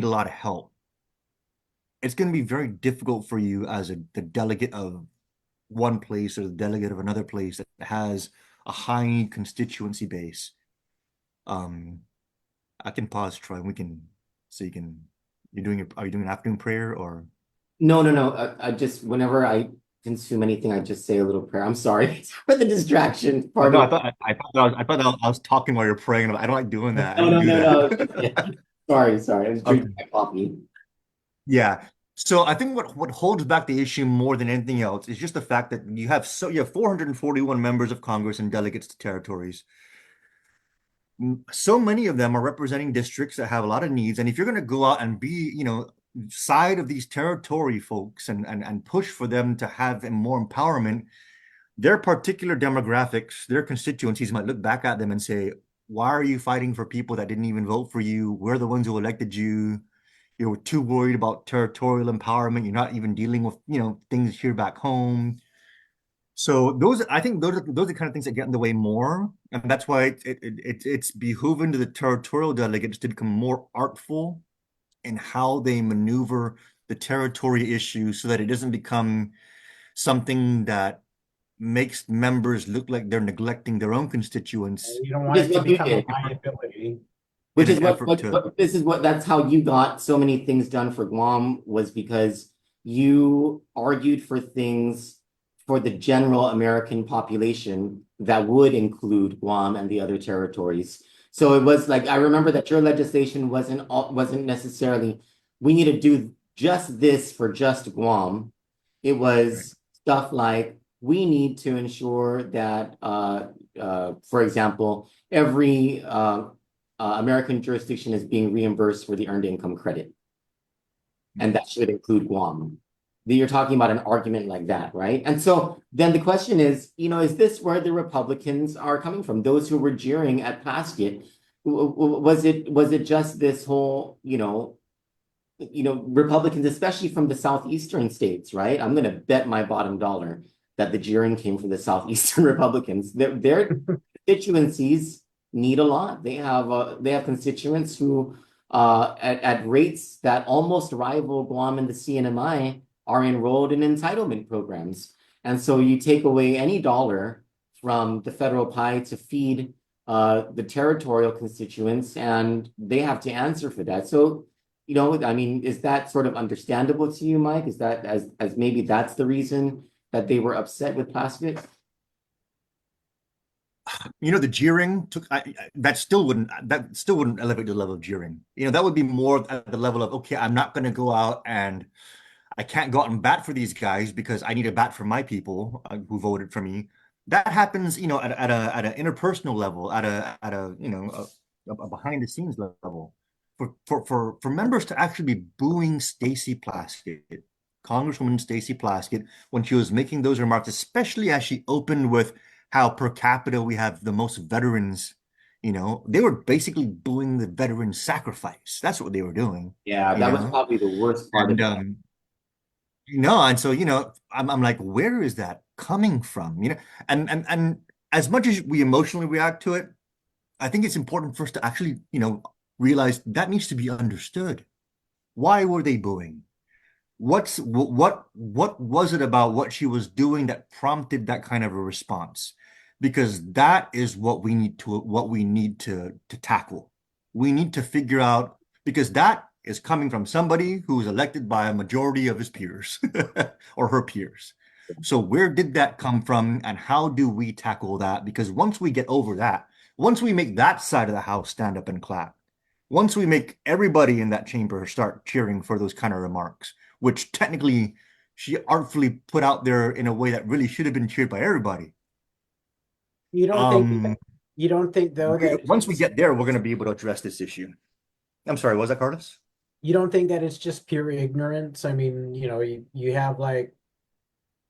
a lot of help, it's going to be very difficult for you as the delegate of one place or the delegate of another place that has a high constituency base. I can pause, Troy, and are you doing an afternoon prayer or? No. I just, whenever I consume anything, I just say a little prayer. I'm sorry for the distraction part. I thought I was talking while you're praying. I don't like doing that. No. Yeah. Sorry. I was Okay. drinking my coffee. Yeah. So I think what holds back the issue more than anything else is just the fact that you have 441 members of Congress and delegates to territories. So many of them are representing districts that have a lot of needs. And if you're going to go out and be, side of these territory folks and push for them to have more empowerment, their particular demographics, their constituencies might look back at them and say, why are you fighting for people that didn't even vote for you? We're the ones who elected you. You're too worried about territorial empowerment. You're not even dealing with, things here back home. So I think those are the kind of things that get in the way more, and that's why it's behooving to the territorial delegates to become more artful in how they maneuver the territory issue, so that it doesn't become something that makes members look like they're neglecting their own constituents You don't Which want is it to what you become a did. liability. Which in is an effort to. that's how you got so many things done for Guam, was because you argued for things for the general American population that would include Guam and the other territories. So it was like, I remember that your legislation wasn't necessarily, we need to do just this for just Guam. It Right. was stuff like, we need to ensure that, for example, every American jurisdiction is being reimbursed for the earned income credit, and that should include Guam. You're talking about an argument like that, right? And so then the question is, is this where the Republicans are coming from? Those who were jeering at Plaskett, was it just this whole, Republicans, especially from the southeastern states, right? I'm going to bet my bottom dollar that the jeering came from the southeastern Republicans. Their constituencies need a lot. They have constituents who, at rates that almost rival Guam and the CNMI, are enrolled in entitlement programs. And so you take away any dollar from the federal pie to feed the territorial constituents, and they have to answer for that. So, I mean, is that sort of understandable to you, Mike? Is that as maybe that's the reason that they were upset with Plaskett? The jeering that still wouldn't elevate the level of jeering. That would be more at the level of, okay, I'm not going to go out and I can't go out and bat for these guys because I need a bat for my people who voted for me. That happens, at an interpersonal level, at a behind the scenes level. For members to actually be booing Stacey Plaskett, Congresswoman Stacey Plaskett, when she was making those remarks, especially as she opened with how per capita we have the most veterans. They were basically booing the veteran sacrifice. That's what they were doing. Yeah, that was probably the worst part of And it. and so I'm like, where is that coming from? And as much as we emotionally react to it, I think it's important for us to actually realize that needs to be understood. Why were they booing? What was it about what she was doing that prompted that kind of a response? Because that is what we need to tackle. We need to figure out, because that is coming from somebody who was elected by a majority of his peers or her peers. So where did that come from, and how do we tackle that? Because once we get over that, once we make that side of the house stand up and clap, once we make everybody in that chamber start cheering for those kind of remarks, which technically she artfully put out there in a way that really should have been cheered by everybody. You don't think you don't think though that Once we get there, we're going to be able to address this issue. I'm sorry, was that Carlos? you don't think that it's just pure ignorance? I mean, you have like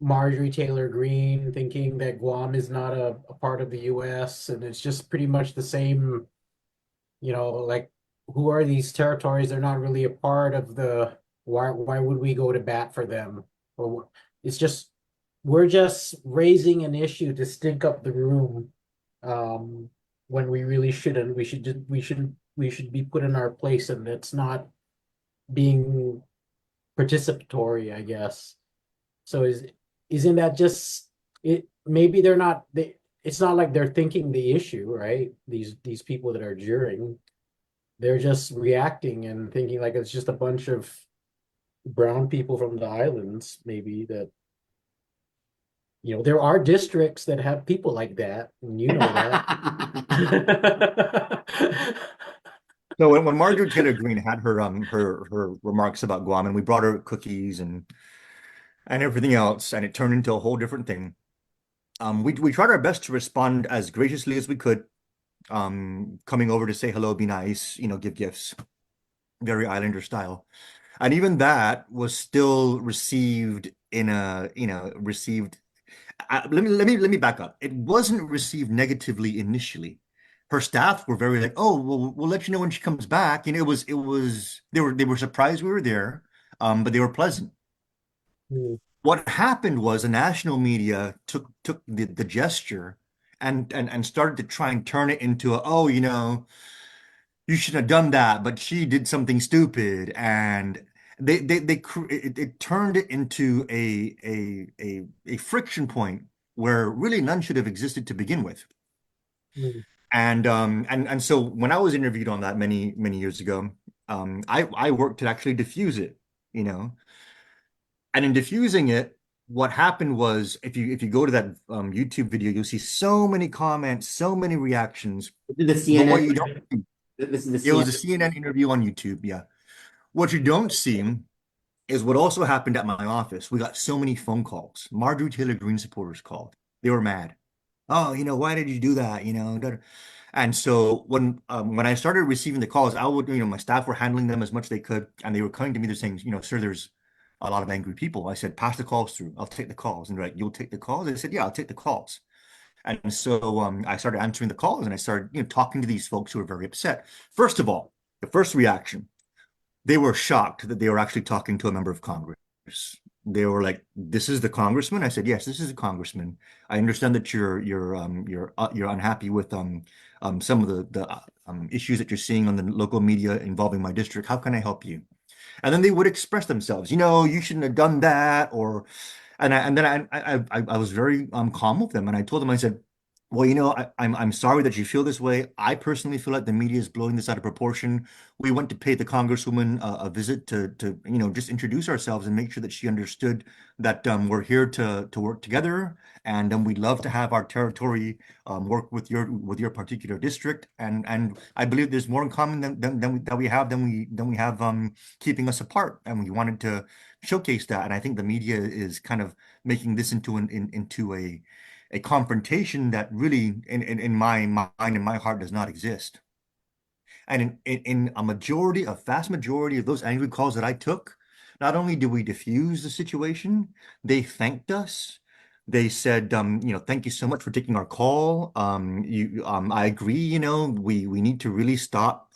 Marjorie Taylor Greene thinking that Guam is not a part of the US, and it's just pretty much the same, like, who are these territories? They're not really a part of the, why would we go to bat for them? Or it's just, we're just raising an issue to stink up the room, when we really shouldn't. We should be put in our place, and it's not being participatory, I guess. So isn't that just it? Maybe they're not. It's not like they're thinking the issue, right? These people that are jeering, they're just reacting and thinking like it's just a bunch of brown people from the islands, maybe that. There are districts that have people like that, and you know that. So when Marjorie Taylor Greene had her remarks about Guam, and we brought her cookies and everything else, and it turned into a whole different thing. We tried our best to respond as graciously as we could, coming over to say hello, be nice, give gifts, very Islander style. And even that was still received in a, received. Let me back up. It wasn't received negatively initially. Her staff were very like, oh, well, we'll let you know when she comes back. It was they were surprised we were there, but they were pleasant. Mm. What happened was the national media took the gesture and started to try and turn it into a, oh, you shouldn't have done that, but she did something stupid, and it turned it into a friction point where really none should have existed to begin with. Mm. And so when I was interviewed on that many years ago, I worked to actually diffuse it, you know. And in diffusing it, what happened was if you go to that YouTube video, you'll see so many comments, so many reactions. The But what CNN. you don't, This is the it was a CNN. CNN interview on YouTube, yeah. What you don't see is what also happened at my office. We got so many phone calls. Marjorie Taylor Greene supporters called. They were mad. Oh, why did you do that? And so when I started receiving the calls, I would, my staff were handling them as much as they could, and they were coming to me. They're saying, sir, there's a lot of angry people. I said, pass the calls through. I'll take the calls. And they're like, you'll take the calls? I said, yeah, I'll take the calls. And so I started answering the calls, and I started, talking to these folks who were very upset. First of all, the first reaction, they were shocked that they were actually talking to a member of Congress. They were like, "This is the congressman?" I said, "Yes, this is the congressman. I understand that you're unhappy with some of the issues that you're seeing on the local media involving my district. How can I help you?" And then they would express themselves. You shouldn't have done that, and then I was very calm with them, and I told them, I said, well, I'm sorry that you feel this way. I personally feel like the media is blowing this out of proportion. We went to pay the Congresswoman a visit to just introduce ourselves and make sure that she understood that we're here to work together, and we'd love to have our territory work with your particular district. And I believe there's more in common than we have keeping us apart. And we wanted to showcase that. And I think the media is kind of making this into a confrontation that really in my mind and my heart does not exist. And in a vast majority of those angry calls that I took, not only did we diffuse the situation, they thanked us. They said, thank you so much for taking our call. I agree, we need to really stop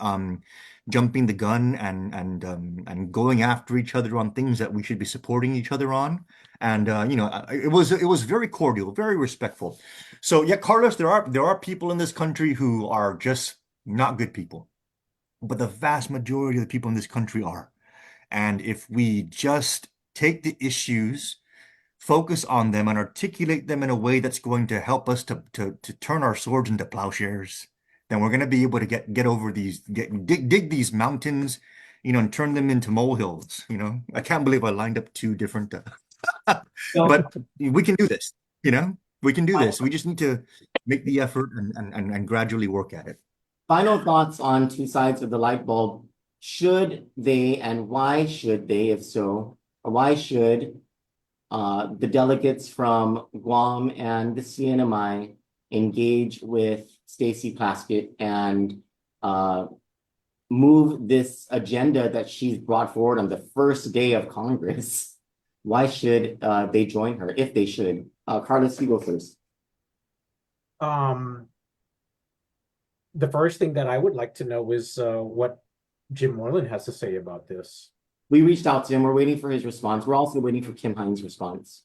jumping the gun and going after each other on things that we should be supporting each other on. And it was very cordial, very respectful. So yeah, Carlos, there are people in this country who are just not good people, but the vast majority of the people in this country are. And if we just take the issues, focus on them, and articulate them in a way that's going to help us to turn our swords into plowshares, then we're going to be able to get over dig these mountains, and turn them into molehills. I can't believe I lined up two different, but we can do this. We can do this. We just need to make the effort and gradually work at it. Final thoughts on two sides of the light bulb. Should they, and why should they, if so, or why should the delegates from Guam and the CNMI engage with Stacey Plaskett and move this agenda that she's brought forward on the first day of Congress? Why should they join her, if they should? Carlos, you go first. The first thing that I would like to know is what Jim Moreland has to say about this. We reached out to him. We're waiting for his response. We're also waiting for Kim Hines' response.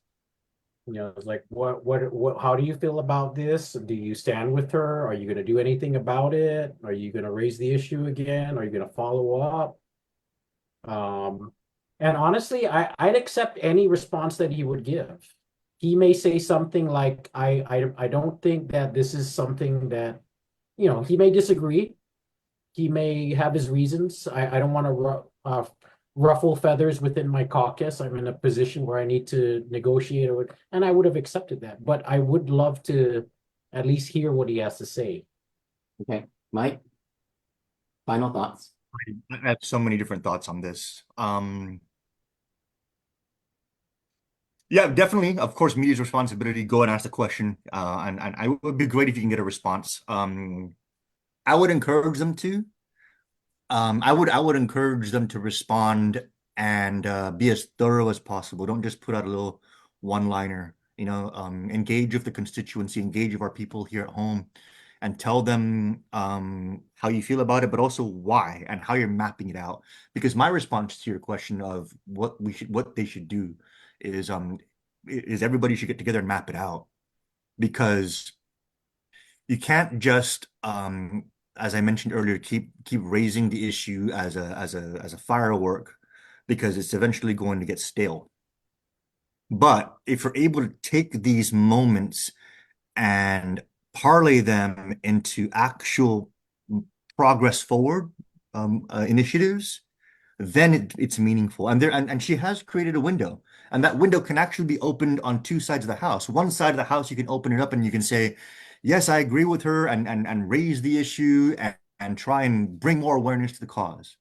It's like, what, how do you feel about this? Do you stand with her? Are you going to do anything about it? Are you going to raise the issue again? Are you going to follow up? And honestly, I'd accept any response that he would give. He may say something like, I don't think that this is something that, he may disagree. He may have his reasons. I don't want to ruffle feathers within my caucus. I'm in a position where I need to negotiate, and I would have accepted that. But I would love to at least hear what he has to say. Okay, Mike? Final thoughts. I have so many different thoughts on this. Yeah, definitely. Of course, media's responsibility. Go and ask the question. And it would be great if you can get a response. I would encourage them to. I would encourage them to respond and be as thorough as possible. Don't just put out a little one-liner. Engage with the constituency, engage with our people here at home, and tell them how you feel about it, but also why and how you're mapping it out. Because my response to your question of what they should do is everybody should get together and map it out. Because you can't just as I mentioned earlier, keep raising the issue as a firework, because it's eventually going to get stale. But if you're able to take these moments and parlay them into actual progress forward initiatives, then it's meaningful. And she has created a window, and that window can actually be opened on two sides of the house. One side of the house, you can open it up and you can say, yes, I agree with her, and raise the issue and try and bring more awareness to the cause.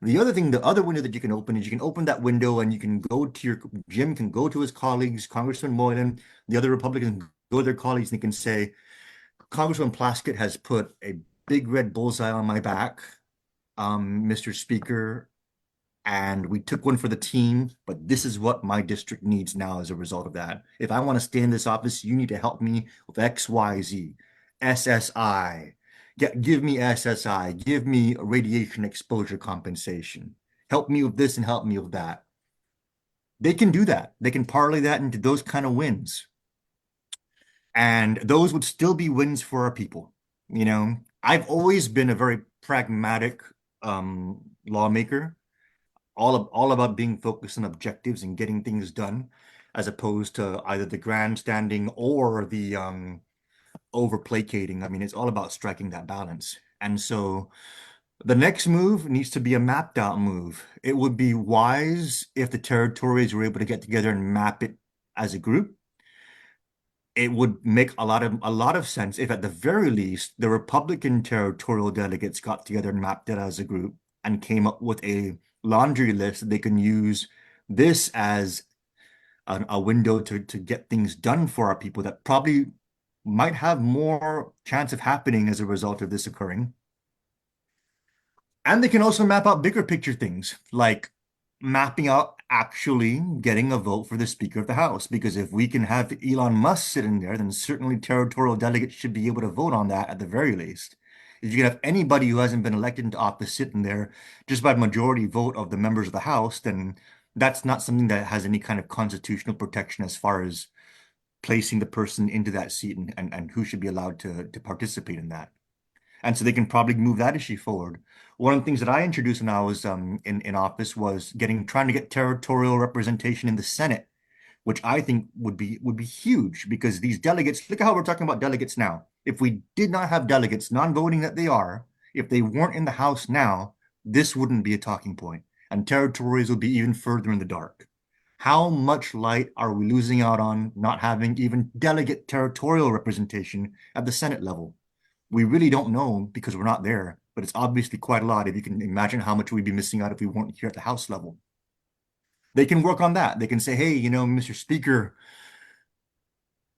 The other window that you can open is you can open that window and you can go to Jim can go to his colleagues, Congressman Moylan, the other Republicans go to their colleagues, and they can say, Congressman Plaskett has put a big red bullseye on my back, Mr. Speaker, and we took one for the team, but this is what my district needs now as a result of that. If I want to stay in this office, you need to help me with XYZ, SSI. Give me SSI, give me radiation exposure compensation. Help me with this and help me with that. They can do that. They can parlay that into those kind of wins. And those would still be wins for our people. I've always been a very pragmatic lawmaker, all about being focused on objectives and getting things done, as opposed to either the grandstanding or the over placating. I mean, it's all about striking that balance. And so the next move needs to be a mapped out move. It would be wise if the territories were able to get together and map it as a group. It would make a lot of sense if, at the very least, the Republican territorial delegates got together and mapped it as a group and came up with a laundry list. They can use this as a window to get things done for our people that probably might have more chance of happening as a result of this occurring. And they can also map out bigger picture things, like mapping out actually getting a vote for the Speaker of the House. Because if we can have Elon Musk sitting there, then certainly territorial delegates should be able to vote on that at the very least. If you can have anybody who hasn't been elected into office sitting there just by majority vote of the members of the House, then that's not something that has any kind of constitutional protection as far as placing the person into that seat and who should be allowed to participate in that. And so they can probably move that issue forward. One of the things that I introduced when I was in office was trying to get territorial representation in the Senate, which I think would be huge, because these delegates, look at how we're talking about delegates now. If we did not have delegates, non-voting that they are, if they weren't in the House now, this wouldn't be a talking point, and territories would be even further in the dark. How much light are we losing out on not having even delegate territorial representation at the Senate level? We really don't know because we're not there, but it's obviously quite a lot if you can imagine how much we'd be missing out if we weren't here at the House level. They can work on that. They can say, hey, Mr. Speaker,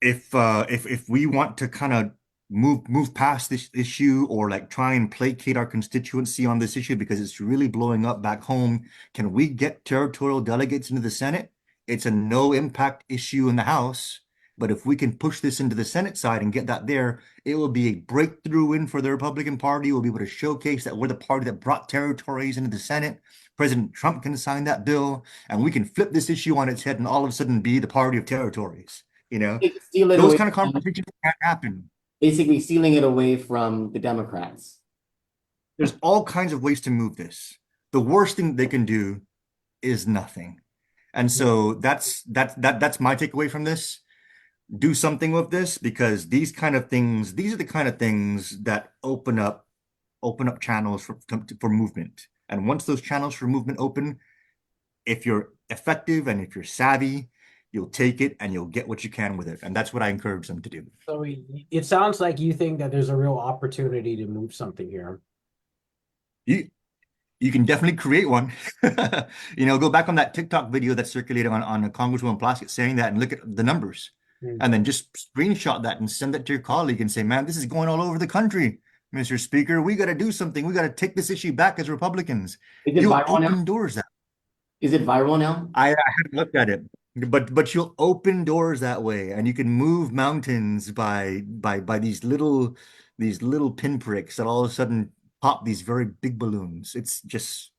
if we want to kind of move past this issue, or like try and placate our constituency on this issue because it's really blowing up back home, can we get territorial delegates into the Senate? It's a no impact issue in the House, but if we can push this into the Senate side and get that there, it will be a breakthrough win for the Republican Party. We'll be able to showcase that we're the party that brought territories into the Senate. President Trump can sign that bill, and we can flip this issue on its head and all of a sudden be the party of territories. Those kind of conversations can't happen. Basically stealing it away from the Democrats. There's all kinds of ways to move this. The worst thing they can do is nothing. And so that's my takeaway from this. Do something with this, because these are the kind of things that open up channels for movement. And once those channels for movement open, if you're effective and if you're savvy, you'll take it and you'll get what you can with it. And that's what I encourage them to do. So it sounds like you think that there's a real opportunity to move something here. You you can definitely create one. Go back on that TikTok video that circulated on Congresswoman Plaskett saying that and look at the numbers. And then just screenshot that and send that to your colleague and say, man, this is going all over the country. Mr. Speaker, we got to do something. We got to take this issue back as Republicans. Is it You'll viral now? open doors that Is it viral now? I haven't looked at it, but you'll open doors that way, and you can move mountains by these little pinpricks that all of a sudden pop these very big balloons. It's just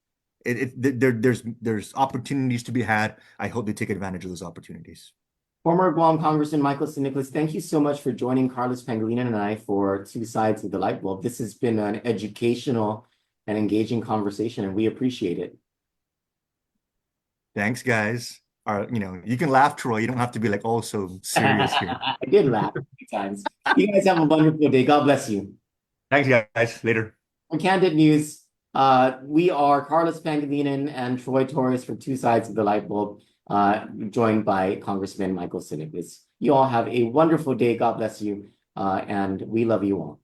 there's opportunities to be had. I hope they take advantage of those opportunities. Former Guam Congressman Nicolas, thank you so much for joining Carlos Pangelinan and I for Two Sides of the Lightbulb. This has been an educational and engaging conversation, and we appreciate it. Thanks, guys. You can laugh, Troy. You don't have to be like all so serious here. I did laugh a few times. You guys have a wonderful day. God bless you. Thanks, guys. Later. On Kandit News, we are Carlos Pangelinan and Troy Torres for Two Sides of the Lightbulb, joined by Congressman Nicolas. You all have a wonderful day. God bless you, and we love you all.